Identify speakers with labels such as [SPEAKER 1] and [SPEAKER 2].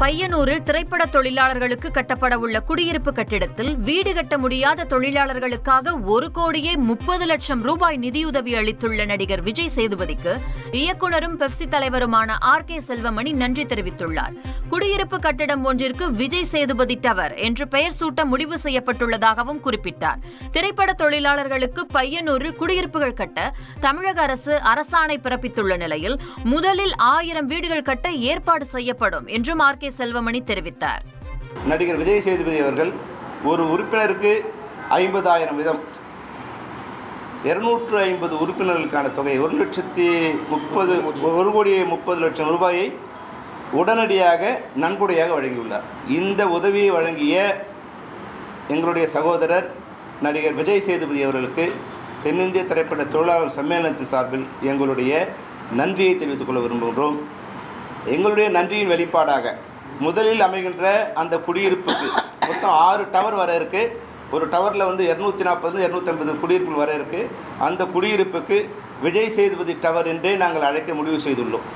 [SPEAKER 1] பையனூரில் திரைப்பட தொழிலாளர்களுக்கு கட்டப்பட உள்ள குடியிருப்பு கட்டிடத்தில் வீடு கட்ட முடியாத தொழிலாளர்களுக்காக 1,30,00,000 ரூபாய் நிதியுதவி அளித்துள்ள நடிகர் விஜய் சேதுபதிக்கு இயக்குநரும் பெப்சி தலைவருமான RK செல்வமணி நன்றி தெரிவித்துள்ளார். குடியிருப்பு கட்டிடம் ஒன்றிற்கு விஜய் சேதுபதி டவர் என்று பெயர் சூட்ட முடிவு செய்யப்பட்டுள்ளதாகவும் குறிப்பிட்டார். திரைப்பட தொழிலாளர்களுக்கு பையனூரில் குடியிருப்புகள் கட்ட தமிழக அரசு அரசாணை பிறப்பித்துள்ள நிலையில் முதலில் 1000 வீடுகள் கட்ட ஏற்பாடு செய்யப்படும் என்றும் RK செல்வமணி தெரிவித்தார்.
[SPEAKER 2] நடிகர் விஜய் சேதுபதி அவர்கள் ஒரு உறுப்பினருக்கு 50,000 வீதம் 250 உறுப்பினர்களுக்கான தொகை 1,30,00,000 ரூபாயை உடனடியாக நன்கொடையாக வழங்கியுள்ளார். இந்த உதவியை வழங்கிய எங்களுடைய சகோதரர் நடிகர் விஜய் சேதுபதி அவர்களுக்கு தென்னிந்திய திரைப்பட தொழிலாளர் சம்மேளனத்தின் சார்பில் எங்களுடைய நன்றியை தெரிவித்துக் கொள்ள விரும்புகின்றோம். எங்களுடைய நன்றியின் வெளிப்பாடாக முதலில் அமைகின்ற அந்த குடியிருப்புக்கு மொத்தம் 6 டவர் வர இருக்குது. ஒரு டவரில் 240-250 குடியிருப்புகள் வர இருக்குது. அந்த குடியிருப்புக்கு விஜய் சேதுபதி டவர் என்றே நாங்கள் அழைக்க முடிவு செய்துள்ளோம்.